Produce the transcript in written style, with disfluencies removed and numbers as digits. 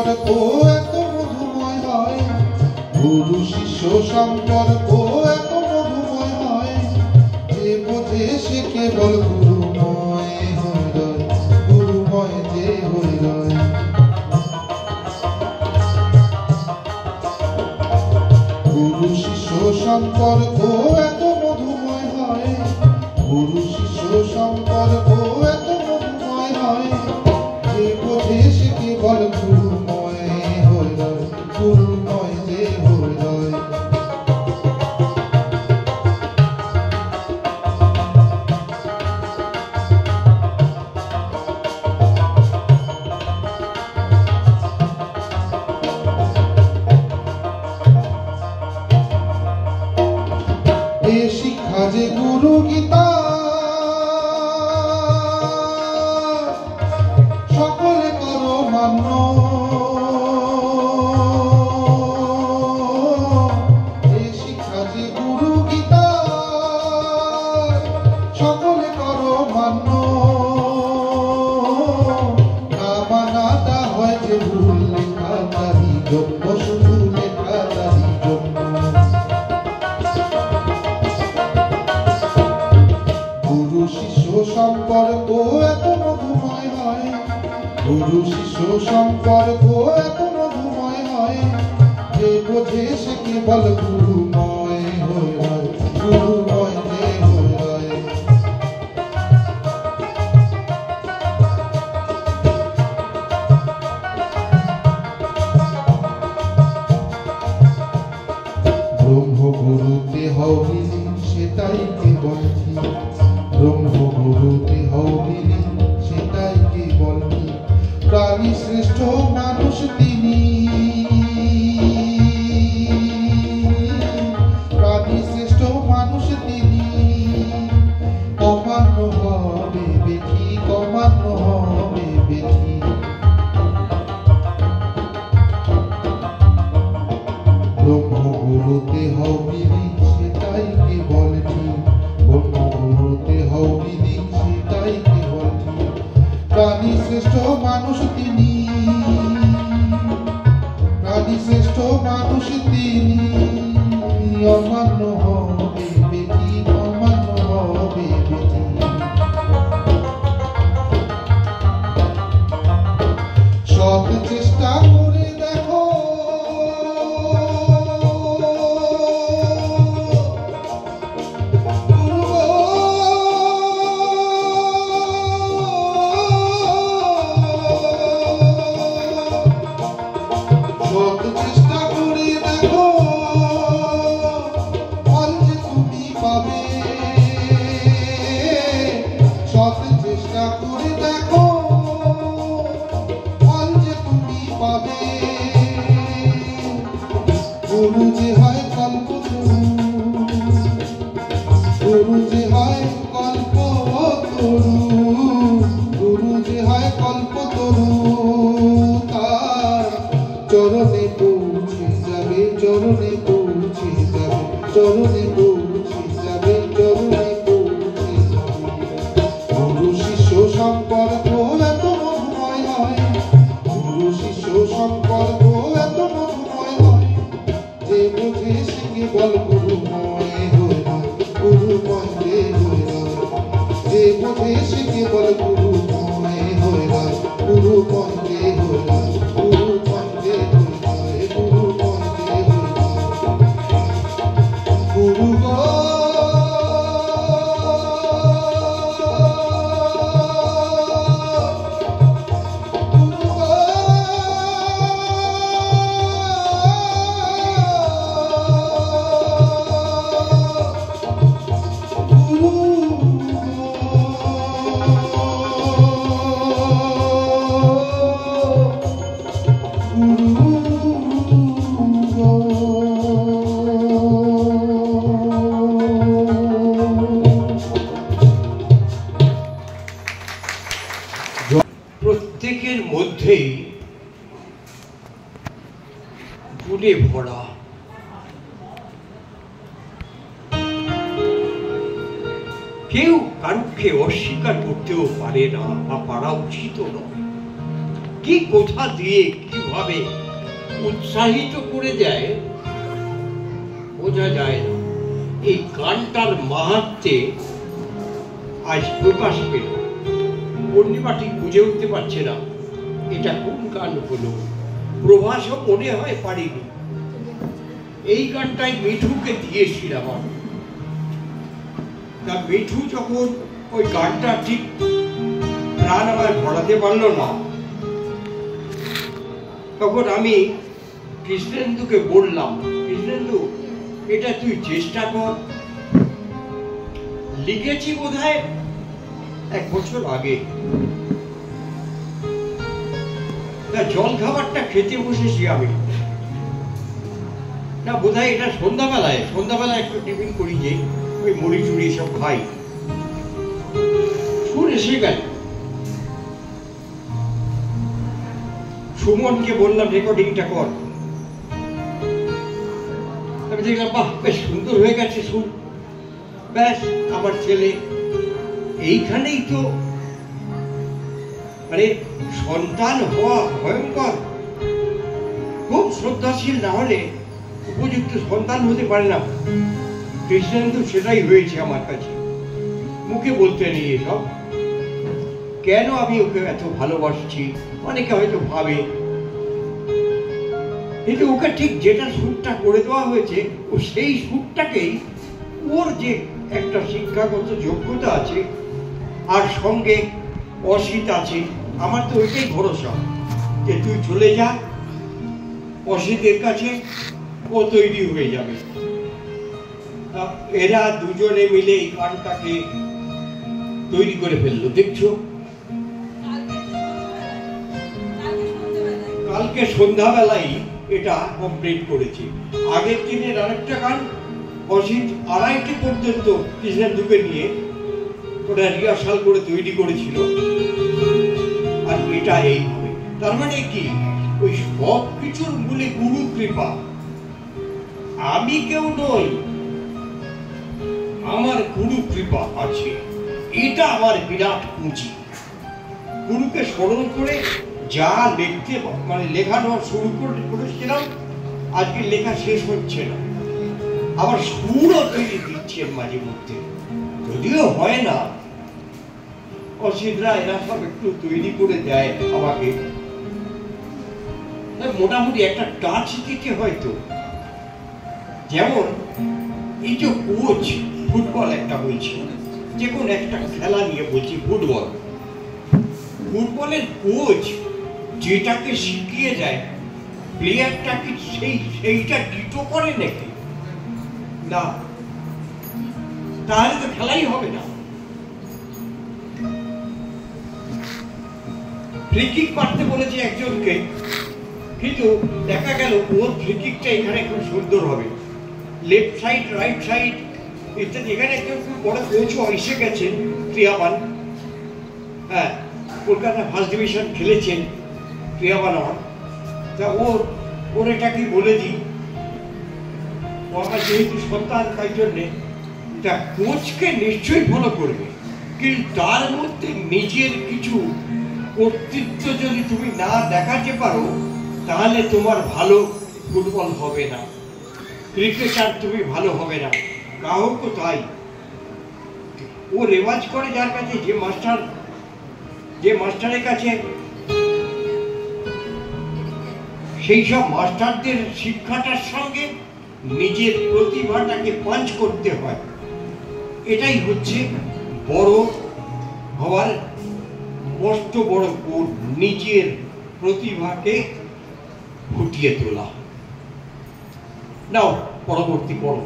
সম্পর্ক এত মধুময় হয়, গুরু শিষ্য সম্পর্ক এত মধুময় হয়, যে বোঝে সে কেবল গুরুময় হয়ে রয়, গুরুময় যে হয়ে রয়। গুরু শিষ্য সম্পর্ক এত মধুময় হয়, গুরু শিষ্য সম্পর্ক এত মধুময় হয়, যে বোঝে সে কেবল গুরুময় হয়ে রয়, গুরুময় যে হয়ে রয়। এ শিক্ষা যে গুরু গীতা, সকলে করো মান্য। এ শিক্ষা যে গুরু গীতা, সকলে করো মান্য। না মানাটা হয় যে ভুল, লেখা তারি জন্য, শুধু লেখা তারি জন্য। গুরু শিষ্য সম্পর্ক এত মধুময় হয়, গুরু শিষ্য সম্পর্ক এত মধুময় হয়, যে বোঝে সে কেবল গুরুময় হয়ে রয়, গুরুময় যে হয়ে রয়। ব্রহ্ম গুরুতে হও বিলীন, সেটাই কেবল ঠিক। ব্রহ্ম গুরুতে হও বিলীন, সেটাই কেবল ঠিক। প্রাণী শ্রেষ্ঠ মানুষ তিনি, প্রাণী শ্রেষ্ঠ মানুষ তিনি। অমান্য হবে বেঠিক, অমান্য হবে বেঠিক। ব্রহ্ম গুরুতে হও বিলীন, সেটাই কেবল ঠিক। ব্রহ্ম গুরুতে হও বিলীন, সেটাই কেবল ঠিক। প্রাণী শ্রেষ্ঠ মানুষ তিনি, প্রাণী শ্রেষ্ঠ মানুষ তিনি। অমান্য হবে বেঠিক, অমান্য হবে বেঠিক। সৎ চেষ্টা করে দেখো, সৎ চেষ্টা করে দেখো, ফল যে তুমি পাবে। সৎ চেষ্টা করে দেখো, ফল যে তুমি পাবে। গুরু যে হয় কল্পতরু, গুরু যে হয় কল্পতরু, গুরু যে হয় কল্পতরু। তার চরণে পৌঁছে যাবে, চরণে পৌঁছে যাবে, চরণে পৌঁছে যাবে, চরণে পৌঁছে যাবে। গুরু শিষ্য সম্পর্ক এত মধুময় হয়, গুরু শিষ্য সম্পর্ক এত মধুময় হয়, যে বোঝে সে কেবল গুরুময় হয়ে রয়, গুরুময় যে হয়ে রয়। যে বোঝে সে কেবল গুরুময় হয়ে রয়, গুরুময় যে হয়ে রয়, গুরুময় যে হয়ে রয়, গুরুময় যে হয়ে রয়। গুরু গো প্রত্যেকের মধ্যেই গুণে ভরা, কেউ কারুকে অস্বীকার করতেও পারে না বা পারা উচিত নয়। কি কোথা দিয়ে কিভাবে উৎসাহিত করে দেয় বোঝা যায় না। এই গানটার মাহাত্ম্যে আজ প্রকাশ পেল। পূর্ণিমা ঠিক বুঝে উঠতে পারছে না এটা কোন গান হলো, প্রভাসও মনে হয় পারিনি। এই গানটাই মিঠুকে দিয়েছিলাম আমি। তা মিঠু যখন ওই গানটা ঠিক প্রাণ আমার ভরাতে পারলো না, তখন আমি কৃষ্ণেন্দুকে বললাম, কৃষ্ণেন্দু এটা তুই চেষ্টা কর। লিখেছি বোধহয় 1 বছর আগে। তা জল খাবারটা খেতে বসেছি আমি, না বোধহয় এটা সন্ধ্যাবেলায় একটু টিফিন করি, যে ওই মুড়ি চুড়ি সব খাই। সুর এসে গেল। সুমনকে বললাম রেকর্ডিংটা কর। আমি দেখলাম বাহ, বেশ সুন্দর হয়ে গেছে সুর। ব্যাস, আমার ছেলে এইখানেই তো, মানে সন্তান হওয়া ভয়ঙ্কর। খুব শ্রদ্ধাশীল না হলে উপযুক্ত সন্তান হতে পারে না। কৃষ্ণেন্দু সেটাই হয়েছে আমার কাছে। মুখে বলতে নেই এসব, কেন আমি ওকে এত ভালোবাসছি অনেকে হয়তো ভাবে, কিন্তু ওকে ঠিক যেটা সুরটা করে দেওয়া হয়েছে, ও সেই সুরটাকেই, ওর যে একটা শিক্ষাগত যোগ্যতা আছে আর সঙ্গে অসিত আছে, আমার তো ওইটাই ভরসা যে তুই চলে যা, অসিতের কাছে ও তৈরি হয়ে যাবে। এরা দুজনে মিলে এই গানটাকে তৈরি করে ফেললো। দেখছো, কালকে সন্ধ্যাবেলায় এটা কমপ্লিট করেছি। আগের দিনের আরেকটা গান অসিত 2:30 পর্যন্ত কৃষ্ণেন্দুকে নিয়ে ওটা রিহার্সাল করে তৈরি করেছিল, আর এটা এইভাবে। তার মানে কি, ওই সব কিছুর মূলে গুরু কৃপা। আমি কেউ নই, আমার গুরু কৃপা আছে, এটা আমার বিরাট পুঁজি। গুরুকে স্মরণ করে যা লিখতে, মানে লেখানো শুরু করেছিলাম, আজকে লেখা শেষ হচ্ছে না। আবার সুরও তৈরি দিচ্ছেন মাঝে মধ্যে, যদিও হয় না। অসিতরা এরা সব একটু তৈরি করে দেয় আমাকে। মোটামুটি একটা টাচ দিতে হয়তো। যেমন এই যে কোচ, ফুটবল একটা বলছি, যে কোনো একটা খেলা নিয়ে বলছি, ফুটবলের কোচ যেটাকে শিখিয়ে যায়, প্লেয়ারটাকে সেইটা ডিটো করে নাকি? না, তাহলে তো খেলাই হবে না। ফ্রি কিক মারতে বলেছে একজনকে, কিন্তু দেখা গেল ওর ফ্রি কিকটা এখানে খুব সুন্দর হবে, লেফট সাইড, রাইট সাইড ইত্যাদি। এখানে একজন খুব বড় কোচও এসে গেছেন, ক্রিয়াবান, হ্যাঁ, কলকাতা ফার্স্ট ডিভিশন খেলেছেন ক্রিয়াবান আমার। তা ওর এটাকে বলে দিই, ও আমার যেহেতু সন্তান, তাই জন্যে তা কোচকে নিশ্চয়ই ফলো করবে, কিন্তু তার মধ্যে নিজের কিছু কর্তৃত্ব যদি তুমি না দেখাতে পারো, তাহলে তোমার ভালো ফুটবল হবে না, ক্রিকেটার তুমি ভালো হবে না। কাউকে তাই ও রেওয়াজ করে যার কাছে, যে মাস্টারের কাছে, সেই সব মাস্টারদের শিক্ষাটার সঙ্গে নিজের প্রতিভাটাকে পাঞ্চ করতে হয়। এটাই হচ্ছে বড় হওয়ার কষ্ট, বড় গুণ, নিজের প্রতিভাকে ফুটিয়ে তোলা। নাও পরবর্তী পর্ব।